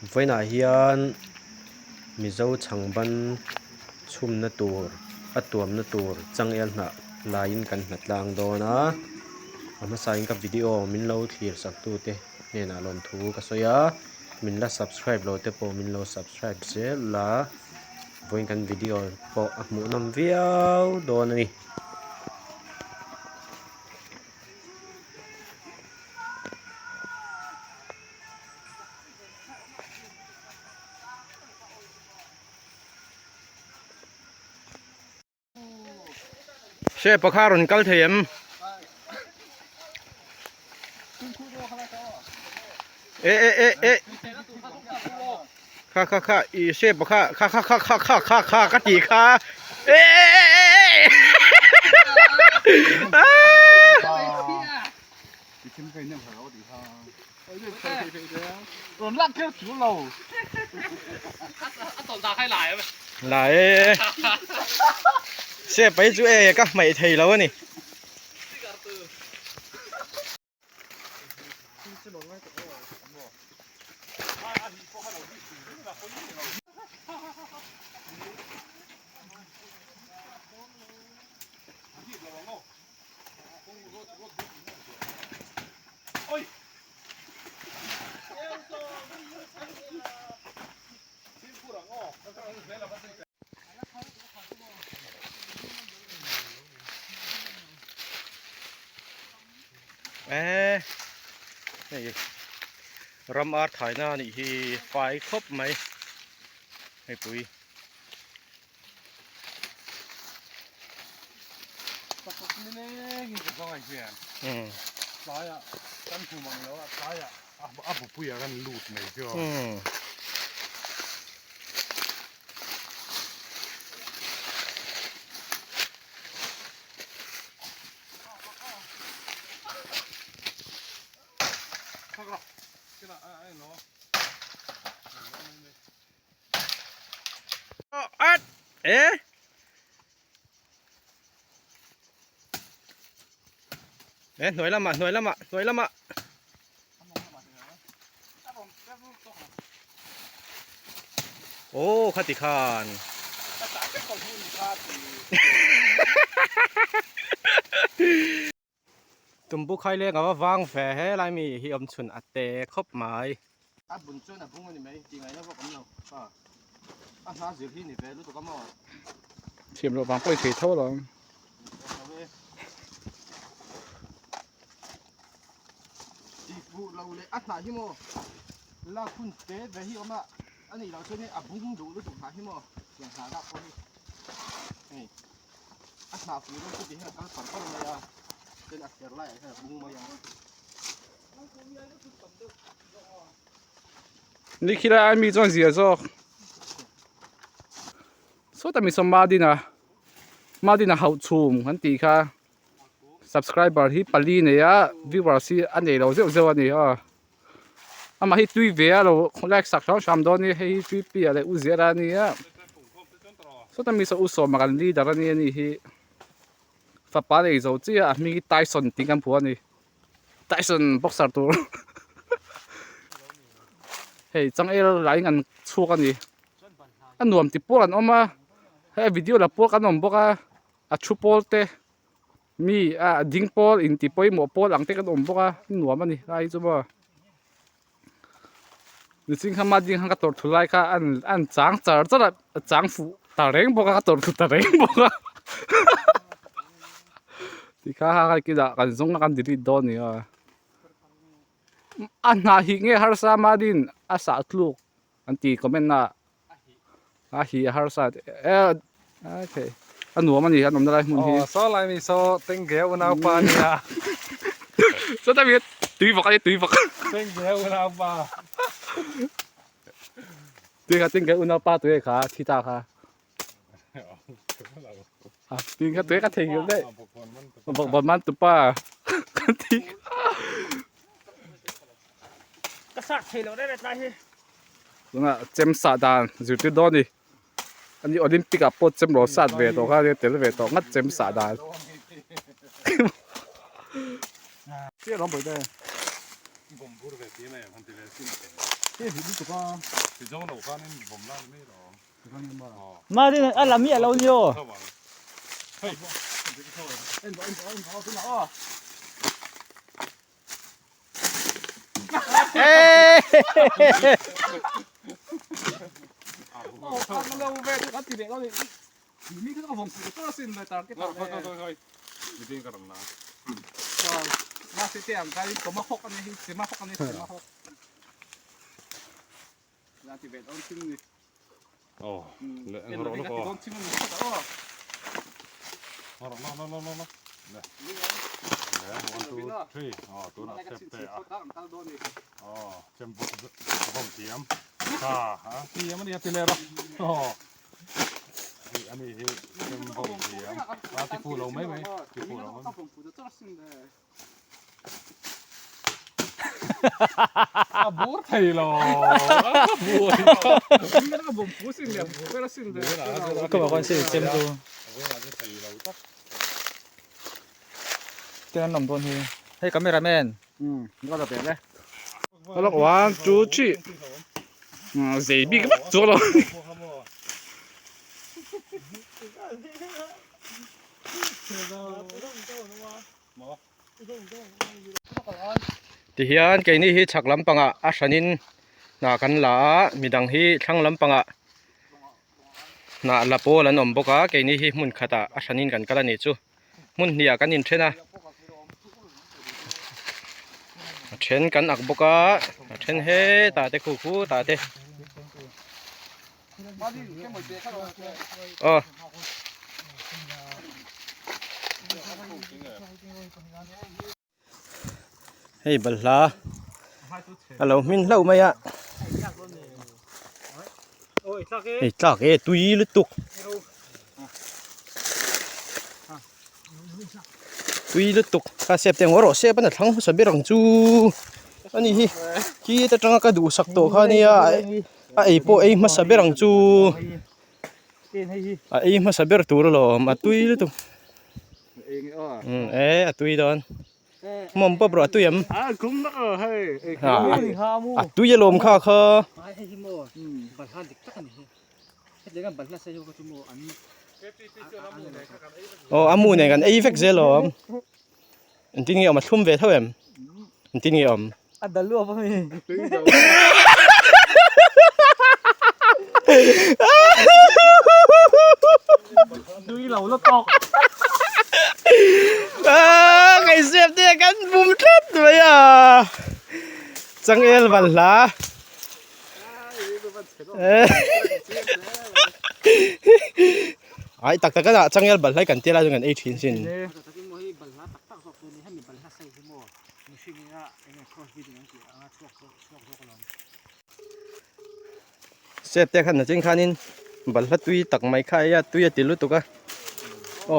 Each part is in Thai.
voina hian mizo changban chhum na tur atuam na tur changel na lain kan hnattlang dona ama sain ka video min lo thlir sak tu te ne na lom thu ka soya min la subscribe lo te po min lo subscribe se la voin kan video po mu nam viau don niเชฟปะคารุนกัลเทียมเอ๊ะค่ะอีเชฟปะค่ะกะจีค่ะเอ๊ะ我辣椒煮爐，一道打開嚟啊！嚟เชฟไปจุเอก็ไม่ทีแล้ววะนี่นี่รำอาร์ถ่ายหน้านี่ที่ไฟครบไหมให้ปุ๋ยตักนี่เนี่ยกินกับอะไรเพื่อนตายอ่ะกันถูมังแล้วอ่ะตายอ่ะบุปุยกันลูดไหนเจ้าเอ๊ะหน่วยละมาโอ้ขัติคานตุ่มบุกใครเรียกว่าวางแฝงให้ลายมีที่อมชุนอัดเตะครบหมายบุญช่วยนะพุ่งนี่ไหมจริงไงนะพวกผมเราน้าเสียพี่นี่ไปรู้ตัวก็มั่วเทียมเราบางไปเสียเท่าไหร่จีบุเราเลยอัดหนาที่โมเราคุณเตะไปที่อมอ่ะอันนี้เราช่วยนี่บุ้งดูรู้ตัวหาที่โมอย่างหาดับคนนี้นี่อัดหนาฝีมือที่ให้เราฝันเข้าเลยอ่ะเป็นอัดเสียไรแค่บุ้งมาอย่างนี่คิดว่ามีจ้องเสียจ้ะ所以มีสมมาดีนะ好處很ดีค่ะ subscriber ที่ปลีเนี่ย viewers อันนี้เราเจ้านี่มาให้ตุ้ยเวียเราคนแรกสักช่องชามโดนนี่ให้ตุ้ยปีอะไรอุเซียรานี่所以มีอุศมากันลีดารานี่ที่ฟ้าป่าเลยเราเจ้ามีไทสันติงกันผัวนี่ไทสันบ็อกเซอร์ตัวเฮ้ยจังเอลไลน์กันชั่วกันนี่อันหนุ่มติดปวดกันออกมาให้วิดีโอละปวดกันออกบอกชุบปวดเตมีดิ้งปวดอินติปอยหมอปวดหลังเตกันออกบอกหนุ่มมันนี่ไอ้จุ๊บนี่จริงข้ามาดิ้งข้างกระตุ้นทุไลค่ะอันจางเจอจะละจางฟูตาเร่งบอกกระตุ้นตาเร่งบอกที่ข้าหากินกันส่งกันดีๆโดนนี่อันน่าหิ้งฮาร์ซามาดินอาสาตลูกอันตีคอมเมนต์น่ะหิฮาร์ซาโอเคอันหนูมันนี่อันนมอะไรมุนที่โซ่อะไรมีโซ่เต็งเกวนาปานี่นะโซ่ตะมีตุยฟักตุยฟักเต็งเกวนาปาตุยค่ะเต็งเกวนาปาตุยค่ะที่ตาค่ะตุยค่ะตุยค่ะเทียมได้บอกบอลมันตุป้าที่กระสักเทเราได้ไหมตรงนั้นเจมส์ซาดานจุดที่โดนนี่อันนี้โอลิมปิกปอดเจมส์โรสัดเวทตัวเขาเรียกเตลเวทตัวงัดเจมส์ซาดานที่เราไปได้ thì trong đầu con nên bấm la mới đó. ma đi ăn làm mía lâu nhiều Sao mà? เอ้ย Thôi. Đi đi cái đầm nào. มาสิเตียมกันก็มาหกอันนี้สิมาหกอันนี้สิมาหกลาติเบตต้องชิมนี่ Ồ, เป็ lệ น nó อะไร nó ก็ có. ต้องชิมมันก็อ๋อ Nó. Nè, 1 2 3. Tôi อะไร đã ก็ xếp ชิม tệ ก็ตั้งตั้งโดนนี่ chém bom tiêm. Hả? Tiêm nó đi từ lệ rồi. Anh này chém bom tiêm. Thì phụ lâu mấy mấy? Thì phụ lâu mấy? ผมphụจะต้องชิมเลย À, bố thầy rồi. Bố. นี่ก็ผมphụชิมเลยผมก็ชิมเลย ก็บอกว่าสิเต็มตัว Bố là cái thầy lâu tắt. เจอหนุ่มตัวนี้ให้กัมเมราแมน ก็จะเป็นเลย Nó là one, two, three. dễ bị cái chỗ rồi ti hian ke ni hi chhak lampanga a hranin na kan la midang hi thlang lampanga na la pol an awm boka ke ni hi hmun khata a hranin kan kala ni chu hmun hnia kan in thena a then kan ak boka a then he ta te khu khu ta te ờ hey balla alo min lâu mày ạ hey chắc cái tùy lứt tục tùy lứt tục cả xếp tiền ngõ xếp bên thằng sao biết rằng chú anh hi khi ta trăng cái đủ sắc tổ khai này ai po ai mà sao biết rằng chú ai mà sao biết tủ rồi mà tùy lứt tục tùy đó mồm bắp rồi tùy em cũng nó hay tùy lồm kha kha amu nàyกันไอ้เฟกเซลล์อันที่นี่เอามาทุ่มเวทเท่าไหร่อันที่นี่อันดัลลัวป่ะมีดูอีเหล่าแล้วตอกไงเสียบเดียกันบุ้มทัดด้วยจังเอลบัลล่าไอ้ตักกันอะจังเอลบัลล่ากันเท่าไรจังกันไอ้ทิ้งสินเสียบเดียกันนะจริงคันนินบัลล่าตุยตักไม่ค่ายตุยติลุตุกะโอ้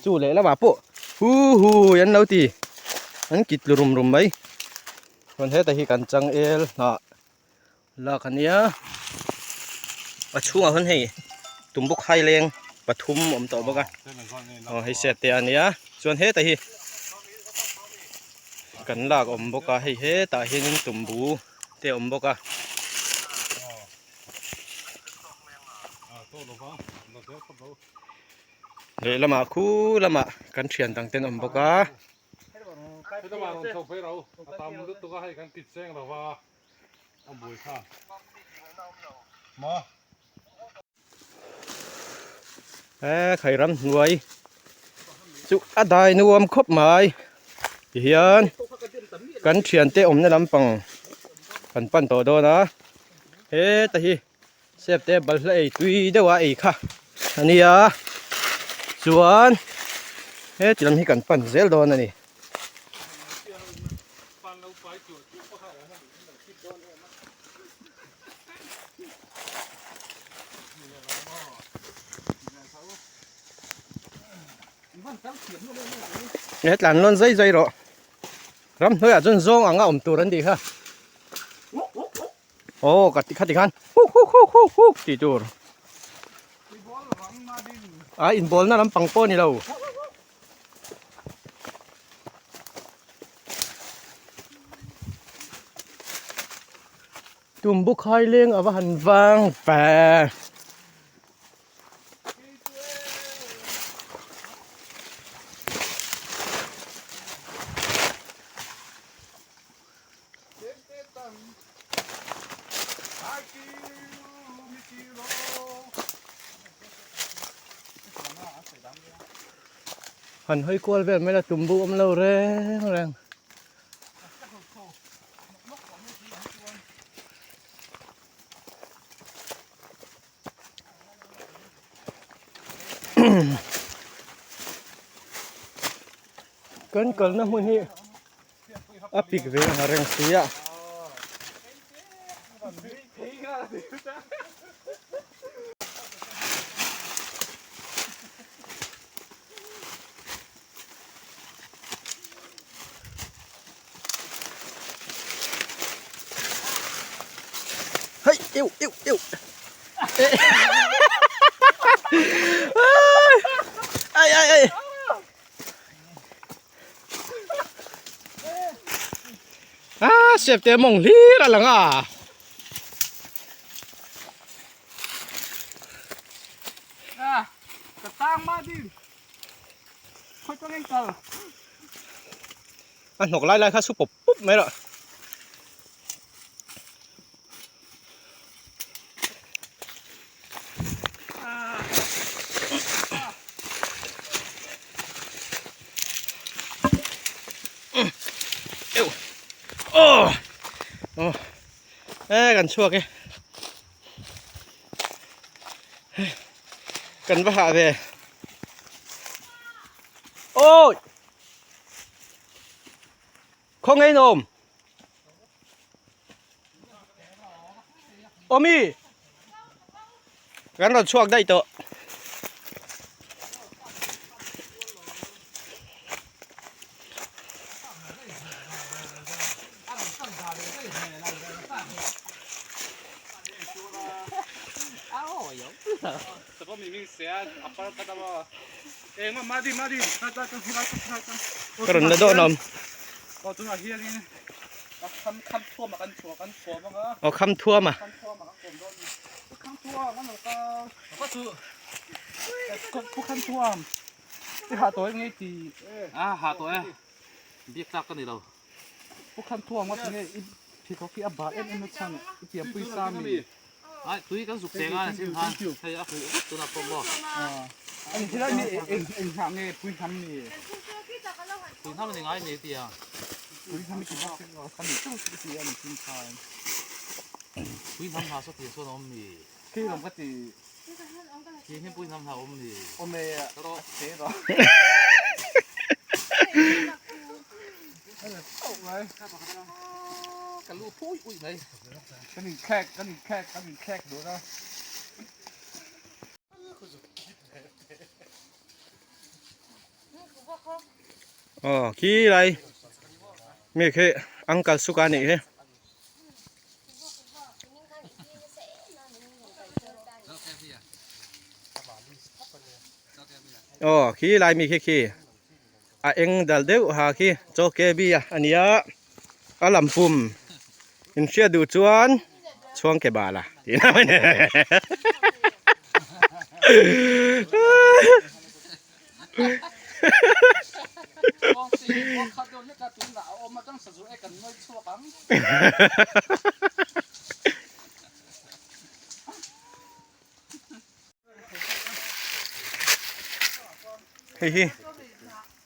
จู่เลยแล้วมาปุ๊ฮูยันเราตีอันกิดรุมไปวันเฮแต่ที่กันจังเอลนะลาคันเนี้ยมาช่วงคนให้ตุ่มบุกไฮแรงปทุมอมต่อบุกะให้เสียแต่อันเนี้ยส่วนเฮแต่ที่กันลากอมบุกะให้เฮแต่เฮนินตุ่มบูเตอมบุกะเลยละมาคู่ละมากันเฉียนตั้งเต้นอมบุกะThế mà còn không phải đâu, tao muốn đứt tôi có hay cái kịch sen đâu vào, ông bùi kha, mà, ไข่รำรวยจุอาได้นวมครบหมายเฮียนกันเฉียนเตอมในลำปังกันปั้นต่อโดนะเฮ้ตะฮีเสียบเตบัลเลยตุยเดี๋ยวไอ้ค่ะอันนี้ส่วนเฮ้ที่ลำที่กันปั้นเซลโดนนี่เฮ็ดหลานล้นใจหรอรำเฮ้ยจนzoong ang om turan di ha oh katikan ti tur in ball na lampang po ni law ตุ่มบุคอยเลี้ยงเอาว่าหันวางแปรหันห้อยกวลเวียนไม่ละตุ่มบุอมเราแรงเกินนะมื้อนี้อะปิกเวหาแรงเสียเฮ้ยเอวไอ้เสียบเตะมงลีละหลังกระตั้งมาดิค่อยต้องเล่นกัน อันหกไล่ข้าสู้ปุ๊บไหมล่ะโอ้กันชั่วแกกันบ้าไปโอ้ยคงไงนมโอมีกันเราชั่วได้ตัวแต่ก็มีวิ่งเสียอัปปะกะตะบ่เอ้มาดิถ้ากระนั้นโดนนมก็ตัวเฮียนี่คันทั่วมากันชัวมาก็เอาคำทั่วมาคันทั่วมาก็โดนคันทั่วมันก็คือผู้คันทั่วที่หาตัวงี้ตีหาตัวเบียกซักกันนี่เราผู้คันทั่วมันนี่พี่เขาขี้อับบาเอ็นไม่ช่างเตรียมปุ้ยซ้ำนี่ตุยกันสุกเสียงอ่ะสิฮะใช่อ่ะคือตัวนักบ่อันนี้ที่เรานี่เองทำนี่ปุ้ยทำนี่ปุ้ยทำมันยังไงนี่เตียปุ้ยทำไม่กินมากทำนี่ต้องเสียนี่กินทานปุ้ยทำหาสักทีส่วนอมนี่ที่ลงก็ตีที่ให้ปุ้ยทำหาอมนี่อมเลยอ่ะรอเสียรอตกเลยกันลูกพุ้ยอุ้ยเลยกันหนึ่งแขกดูนะอ๋อขี้อะไรไม่เคยอังกัดสุการนี่เหรออ๋อขี้อะไรมีขี้เอ็งดัลเดวหาขี้โจเกบีอันนี้ลำปุ่มอินเชียดูจวนช่วงเก็บบาล่ะทีน่าไม่เนี่ยเฮ้ย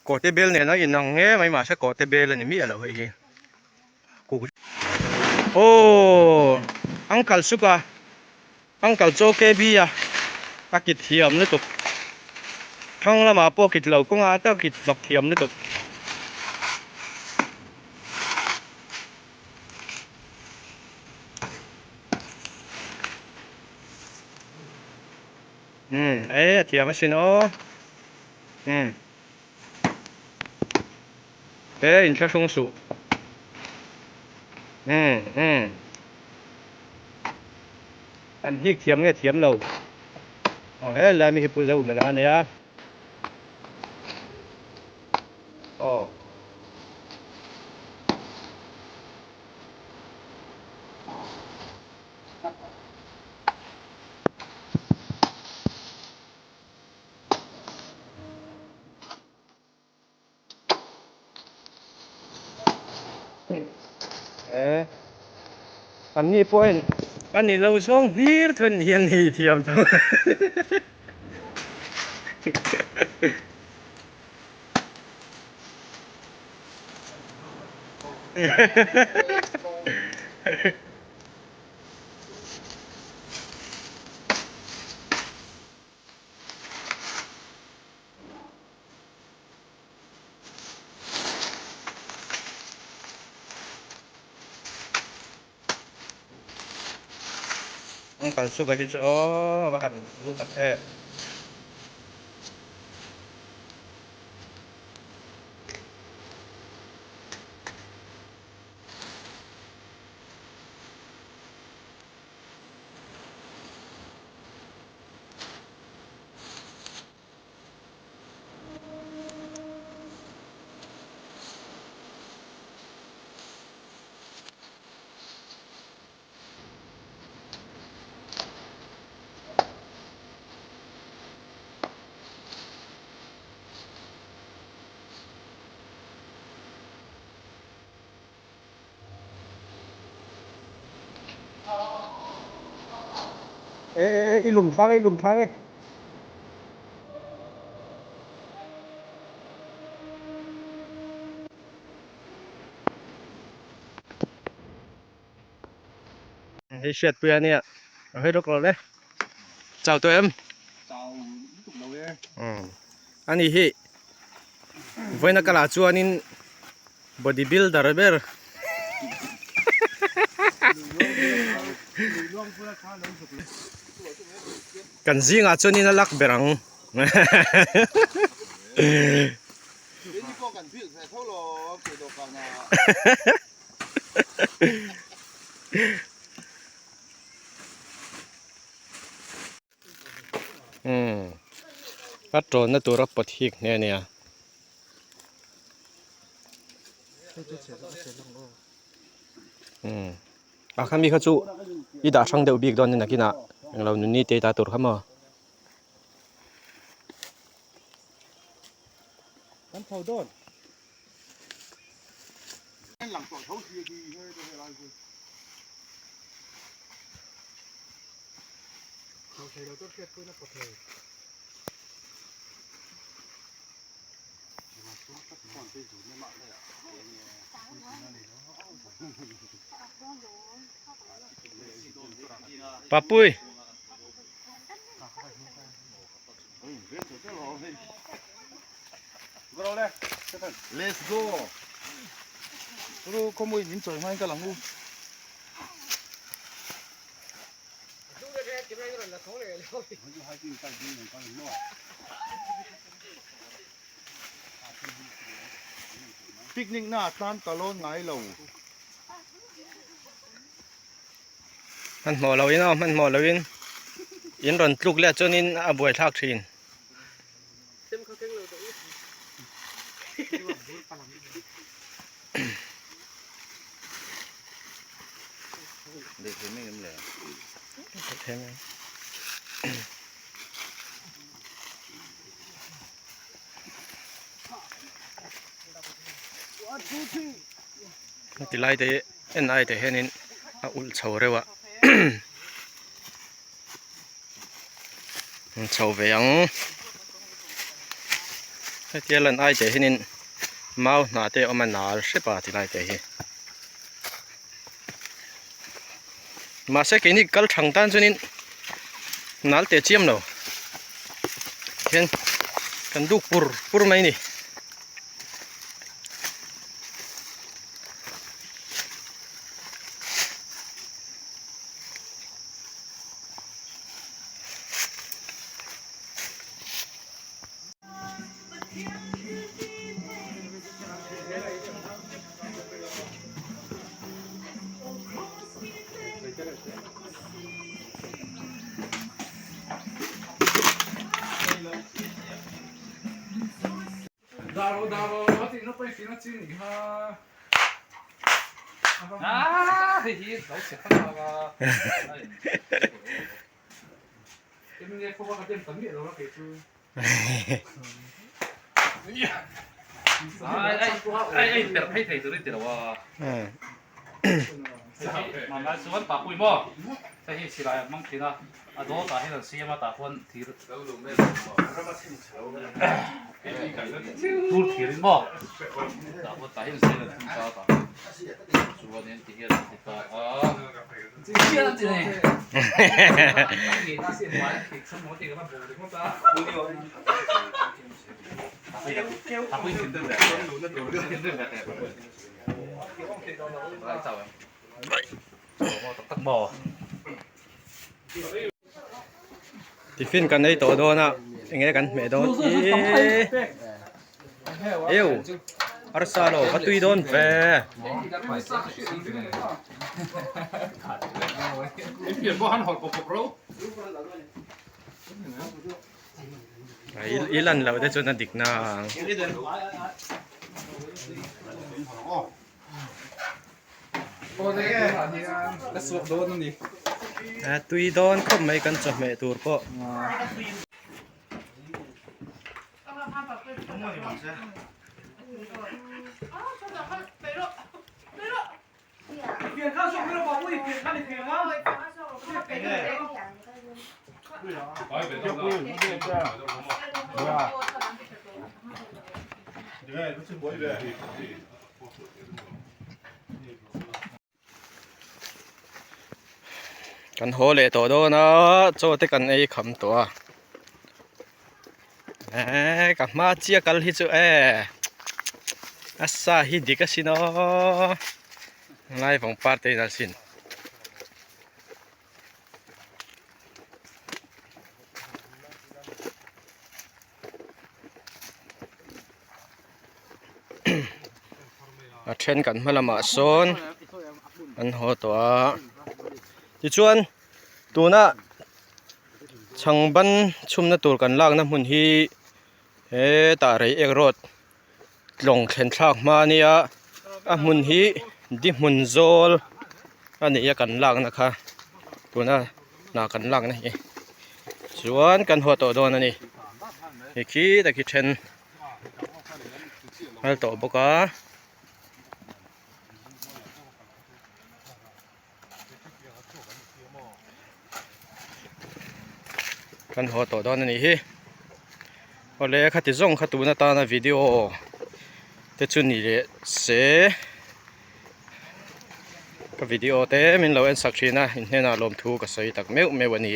โกเตเบลเนี่ยนะยินน้องเงี้ยไม่มาใช่โกเตเบลนี่มีอะไรเฮ้ยกูโอ้อังคัลสุกะอังคัลโจเกบีอากิดเทียมนี่ตุกข้างละมาพวกกิดเหล่าก็งาตะกิดดอกเทียมนี่ตุกเทียมไม่ใช่เนาะอินทราชงสุอันที่เทียมเนี่ยเทียมเราแล้วมีผู้เล่าเหมือนกันเนี่ย อันนี้ป่วยอันนี้เราช่องฮีรทนเฮียนฮีเทียมตัวkan suka gitu oh makan ilum phang Hey shit bữa nè hơi đốt rồi đấy chào tụi em anh ấy hi với nó cái là chua nên bodybuilder ber cần gì ngã cho nên nó lắc berang bắt trộn nó tụi rắp bật hít nè nè khám mi khát chú ít đã sang đều biết đó nên là kia nèเราหนุ่นี่เตะตาตุ่รข้ามอ่ะนั่นเขาโดนหลังตัวเขาทีเฮ้ยเป็นอะไรกูเขาใช้เราต้องเก็บตัวนักประเทศปะปุ้ยLet's go. 그리고 거기 님 저희 하니까 랑구. Picnic na tan talon ngai lo. Man mò lâu in không? Man mò lâu in. In run lục lẹ cho nên buổi thác thìn. Để thế mình em lẻ. Thế này. Thì lại thế, anh ai thế nên ul chầu rồi ạ. Chầu về ăn. Thì lần ai thế nên mau nãy thế ông anh nãy sẽ bảo thì lại thế. Mà sẽ cái này cái thằng tan cho nên nãy thế chiêm đâu. Khen cần đúc pur mấy nè. Daro, hati nó phải xin nó chín nhỉ ha. Hi, đâu sẽ phát nào mà. Em nghe không có cái tấm điện đâu nó kể chứ. Ai, đẹp hay thầy tôi đi từ đâu à. มันมาสวนปากปุยบ่ใช่สิลายมั่งทีนะอะโดตาให้เราเสียมาตาคนทีตูทีรินบ่ตาคนตาให้เราเสียเลยตาตาชวนเนี่ยที่เกี่ยวกับตาที่เกี่ยวกับเนี่ยน่าเสียดายที่สมมติก็มาบอกถึงตาตาปุยกินด้วยแบบกินด้วยแบบไรเจ้าตักบ่อ ติฟินกันได้โตโดนะยังไงกันแม่โดนเอวอาร์ซาโลก็ตุยโดนแฟเปลี่ยนบ่หันหอดปกเรา อีลันเราได้จนดิกนาง โอ้ยแล้วสวบโดนนั่นดิ ตุยโดนคบไม่กันจบแม่ตูร์ปะ เปลี่ยนข้าวสุกไม่ต้องบอกอุ้ยเปลี่ยนข้าวในเปลี่ยนว่า ยกมือไม่ได้จ้าเดี๋ยวรู้สึกบ่อยเลย กันโหเลโตโดนะโจเตกันไอ้คำตัวกับมาเจียกันฮิจูอาซาฮิดิกสินอไล่ของปาร์ตี้นั่นสินเทรนกันมาละมาโซนอันโหตัวที่ชวนตัวน่ะช่างบันชุมน่ะตัวกันล่างน้ำมุนฮีตาไรเอกรถลงเข็นทากมาเนี่ยมุนฮีดิมุนโซลอันนี้กันล่างนะคะตัวน่ะนากันล่างนะชวนกันหัวโตโดนนี่ขี้ตะกี้เทรนฮัลโตบกะกันหัวโตโดนนี่ฮิพอเลยขัดที่ส่งขัดตัวน่ะตาในวิดีโอแต่ชุดนี้เลยเสก็วิดีโอเต้มินเราเอ็นสักทีนะอินเทอร์เน็ตลมทูก็ใส่ตักเมลเมวันนี้